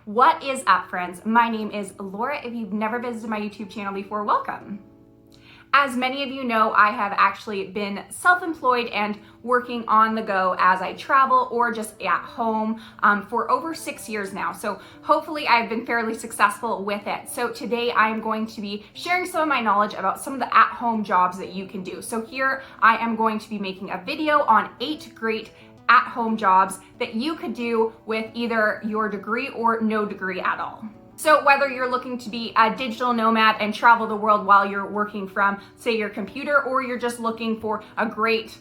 What is up, friends? My name is Laura. If you've never visited my YouTube channel before, welcome. As many of you know, I have actually been self-employed and working on the go as I travel or just at home for over 6 years now. So hopefully I've been fairly successful with it. So today I'm going to be sharing some of my knowledge about some of the at-home jobs that you can do. So here I am going to be making a video on 8 great at-home jobs that you could do with either your degree or no degree at all. So whether you're looking to be a digital nomad and travel the world while you're working from, say, your computer, or you're just looking for a great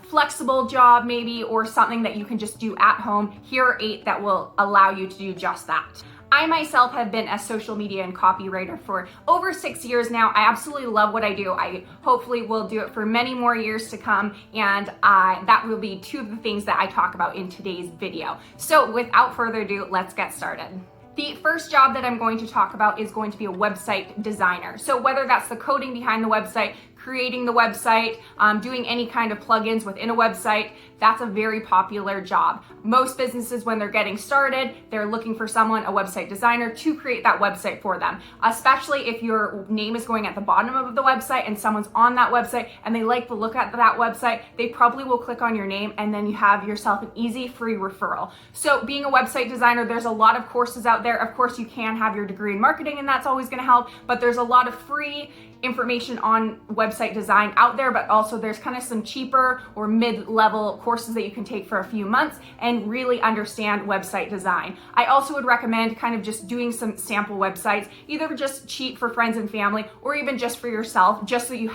flexible job maybe, or something that you can just do at home, here are 8 that will allow you to do just that. I myself have been a social media and copywriter for over 6 years now. I absolutely love what I do. I hopefully will do it for many more years to come, and that will be 2 of the things that I talk about in today's video. So without further ado, let's get started. The first job that I'm going to talk about is going to be a website designer. So whether that's the coding behind the website, creating the website, doing any kind of plugins within a website, that's a very popular job. Most businesses, when they're getting started, they're looking for someone, a website designer, to create that website for them. Especially if your name is going at the bottom of the website and someone's on that website and they like the look at that website, they probably will click on your name, and then you have yourself an easy free referral. So being a website designer, there's a lot of courses out there. Of course, you can have your degree in marketing and that's always gonna help, but there's a lot of free information on website design out there, but also there's kind of some cheaper or mid-level courses that you can take for a few months and really understand website design. I also would recommend kind of just doing some sample websites, either just cheap for friends and family or even just for yourself, just so you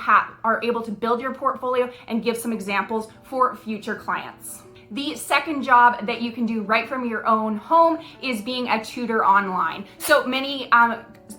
are able to build your portfolio and give some examples for future clients. The second job that you can do right from your own home is being a tutor online. So many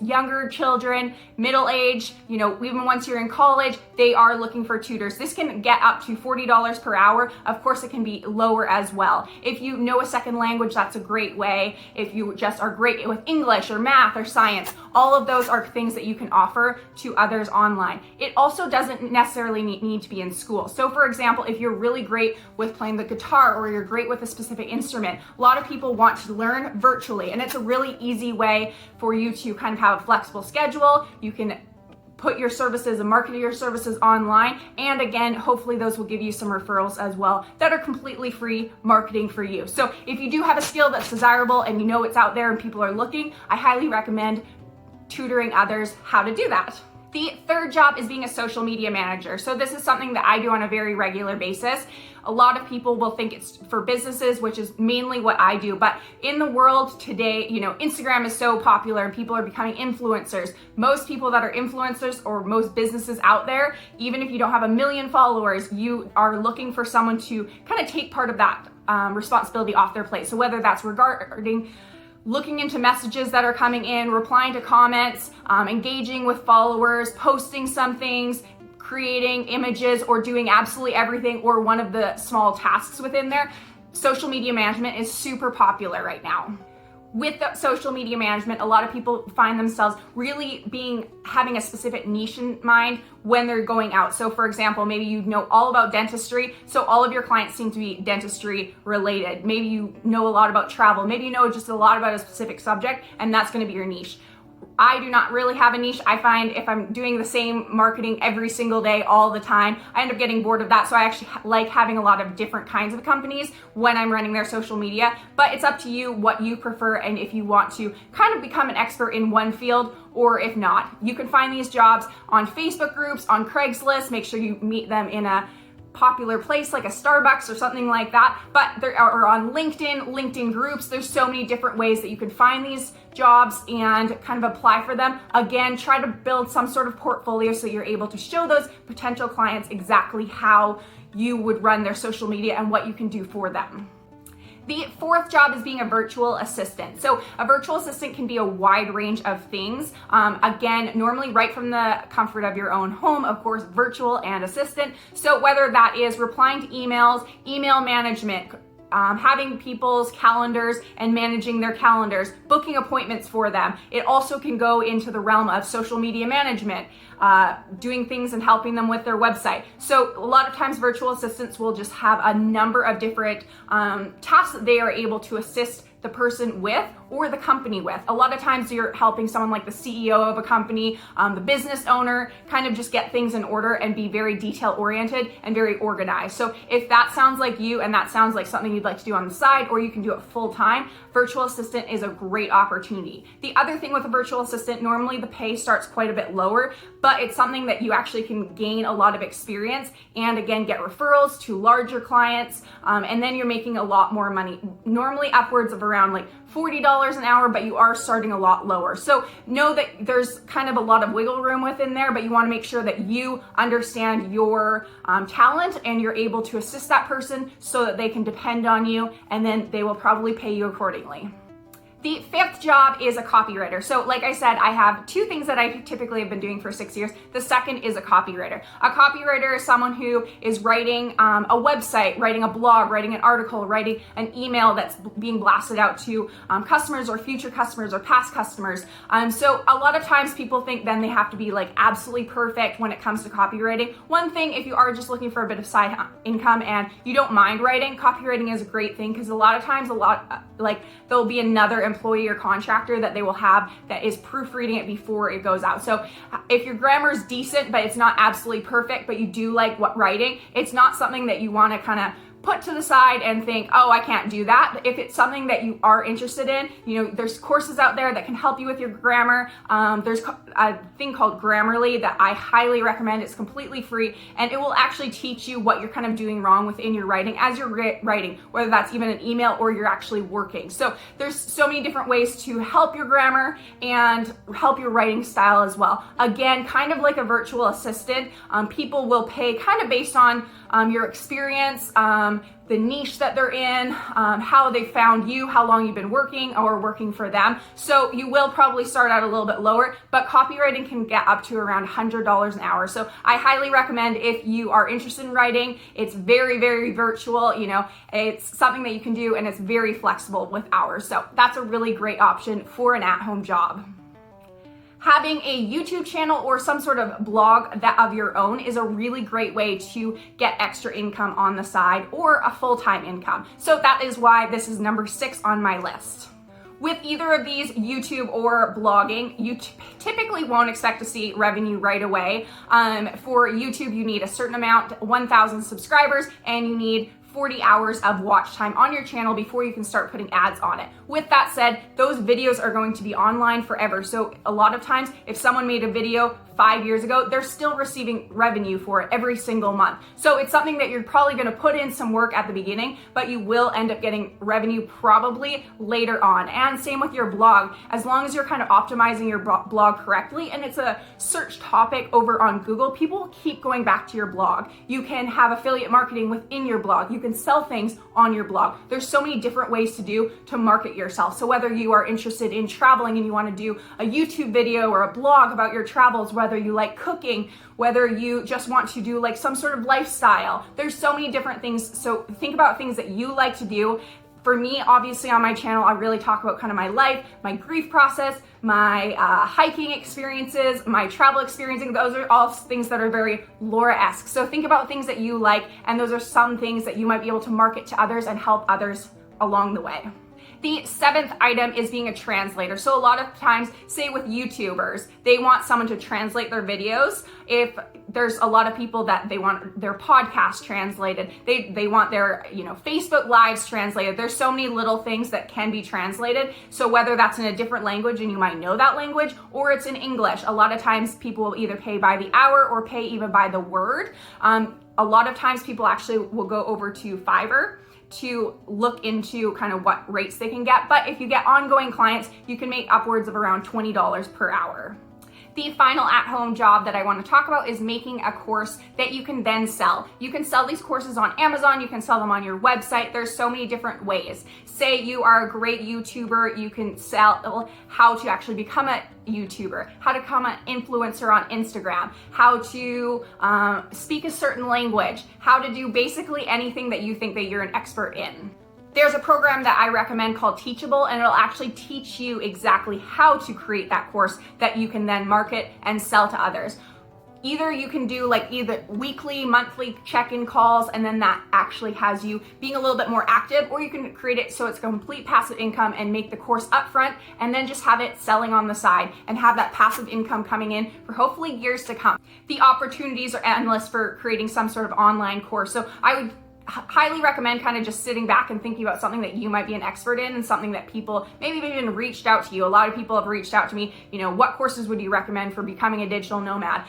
younger children, middle age, even once you're in college, they are looking for tutors. This can get up to $40 per hour. Of course, it can be lower as well. If you know a second language, that's a great way. If you just are great with English or math or science, all of those are things that you can offer to others online. It also doesn't necessarily need to be in school. So for example, if you're really great with playing the guitar or you're great with a specific instrument, a lot of people want to learn virtually, and it's a really easy way for you to kind of have a flexible schedule. You can put your services and market your services online, and again, hopefully those will give you some referrals as well that are completely free marketing for you. So if you do have a skill that's desirable and you know it's out there and people are looking, I highly recommend tutoring others how to do that. The third job is being a social media manager. So this is something that I do on a very regular basis. A lot of people will think it's for businesses, which is mainly what I do. But in the world today, Instagram is so popular and people are becoming influencers. Most people that are influencers, or most businesses out there, even if you don't have 1 million followers, you are looking for someone to kind of take part of that responsibility off their plate. So whether that's regarding looking into messages that are coming in, replying to comments, engaging with followers, posting some things, creating images, or doing absolutely everything or one of the small tasks within there, social media management is super popular right now. With the social media management, a lot of people find themselves really having a specific niche in mind when they're going out. So for example, maybe you know all about dentistry, so all of your clients seem to be dentistry related. Maybe you know a lot about travel. Maybe you know just a lot about a specific subject, and that's going to be your niche. I do not really have a niche. I find if I'm doing the same marketing every single day, all the time, I end up getting bored of that. So I actually like having a lot of different kinds of companies when I'm running their social media. But it's up to you what you prefer and if you want to kind of become an expert in one field, or if not. You can find these jobs on Facebook groups, on Craigslist. Make sure you meet them in a popular place like a Starbucks or something like that, but there are on LinkedIn groups. There's so many different ways that you can find these jobs and kind of apply for them. Again, try to build some sort of portfolio so you're able to show those potential clients exactly how you would run their social media and what you can do for them. The fourth job is being a virtual assistant. So a virtual assistant can be a wide range of things. Again, normally right from the comfort of your own home, of course, virtual and assistant. So whether that is replying to emails, email management, having people's calendars and managing their calendars, booking appointments for them. It also can go into the realm of social media management, doing things and helping them with their website. So a lot of times virtual assistants will just have a number of different tasks that they are able to assist the person with or the company with. A lot of times you're helping someone like the CEO of a company, the business owner, kind of just get things in order and be very detail oriented and very organized. So if that sounds like you and that sounds like something you'd like to do on the side, or you can do it full time, virtual assistant is a great opportunity. The other thing with a virtual assistant, normally the pay starts quite a bit lower, but it's something that you actually can gain a lot of experience and again, get referrals to larger clients. And then you're making a lot more money, normally upwards of around like $40 an hour, but you are starting a lot lower. So know that there's kind of a lot of wiggle room within there, but you want to make sure that you understand your talent and you're able to assist that person so that they can depend on you, and then they will probably pay you accordingly. The fifth job is a copywriter. So like I said, I have two things that I typically have been doing for 6 years. The second is a copywriter. A copywriter is someone who is writing a website, writing a blog, writing an article, writing an email that's being blasted out to customers or future customers or past customers. So a lot of times people think then they have to be like absolutely perfect when it comes to copywriting. One thing, if you are just looking for a bit of side income and you don't mind writing, copywriting is a great thing, because a lot of times like there'll be another employee or contractor that they will have that is proofreading it before it goes out. So if your grammar is decent, but it's not absolutely perfect, but you do like writing, it's not something that you want to kind of put to the side and think, oh, I can't do that. But if it's something that you are interested in, there's courses out there that can help you with your grammar. There's a thing called Grammarly that I highly recommend. It's completely free, and it will actually teach you what you're kind of doing wrong within your writing as you're writing, whether that's even an email or you're actually working. So there's so many different ways to help your grammar and help your writing style as well. Again, kind of like a virtual assistant, people will pay kind of based on your experience, the niche that they're in, how they found you, how long you've been working or working for them. So you will probably start out a little bit lower, but copywriting can get up to around $100 an hour. So I highly recommend, if you are interested in writing, it's very, very virtual, it's something that you can do, and it's very flexible with hours. So that's a really great option for an at-home job. Having a YouTube channel or some sort of blog of your own is a really great way to get extra income on the side, or a full-time income. So that is why this is number 6 on my list. With either of these, YouTube or blogging, you typically won't expect to see revenue right away. For YouTube, you need a certain amount, 1,000 subscribers, and you need 40 hours of watch time on your channel before you can start putting ads on it. With that said, those videos are going to be online forever. So a lot of times, if someone made a video 5 years ago, they're still receiving revenue for it every single month. So it's something that you're probably going to put in some work at the beginning, but you will end up getting revenue probably later on. And same with your blog. As long as you're kind of optimizing your blog correctly and it's a search topic over on Google, people will keep going back to your blog. You can have affiliate marketing within your blog. You can sell things on your blog. There's so many different ways to market yourself. So whether you are interested in traveling and you want to do a YouTube video or a blog about your travels, whether you like cooking, whether you just want to do like some sort of lifestyle, there's so many different things. So think about things that you like to do. For me, obviously on my channel, I really talk about kind of my life, my grief process, my hiking experiences, my travel experiencing. Those are all things that are very Laura-esque. So think about things that you like, and those are some things that you might be able to market to others and help others along the way. The 7th item is being a translator. So a lot of times, say with YouTubers, they want someone to translate their videos. If there's a lot of people that they want their podcast translated, they want their Facebook lives translated. There's so many little things that can be translated. So whether that's in a different language and you might know that language, or it's in English, a lot of times people will either pay by the hour or pay even by the word. A lot of times people actually will go over to Fiverr to look into kind of what rates they can get. But if you get ongoing clients, you can make upwards of around $20 per hour. The final at-home job that I want to talk about is making a course that you can then sell. You can sell these courses on Amazon, you can sell them on your website. There's so many different ways. Say you are a great YouTuber, you can sell how to actually become a YouTuber, how to become an influencer on Instagram, how to speak a certain language, how to do basically anything that you think that you're an expert in. There's a program that I recommend called Teachable, and it'll actually teach you exactly how to create that course that you can then market and sell to others. Either you can do like either weekly, monthly check-in calls, and then that actually has you being a little bit more active, or you can create it so it's complete passive income and make the course upfront and then just have it selling on the side and have that passive income coming in for hopefully years to come. The opportunities are endless for creating some sort of online course. So I would highly recommend kind of just sitting back and thinking about something that you might be an expert in and something that people maybe even reached out to you. A lot of people have reached out to me, what courses would you recommend for becoming a digital nomad?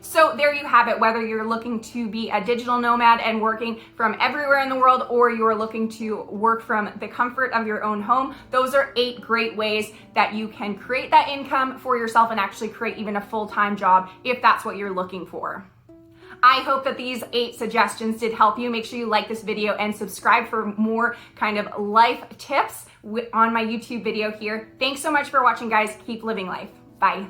So there you have it, whether you're looking to be a digital nomad and working from everywhere in the world, or you're looking to work from the comfort of your own home, those are 8 great ways that you can create that income for yourself and actually create even a full-time job if that's what you're looking for. I hope that these 8 suggestions did help you. Make sure you like this video and subscribe for more kind of life tips on my YouTube video here. Thanks so much for watching, guys. Keep living life. Bye.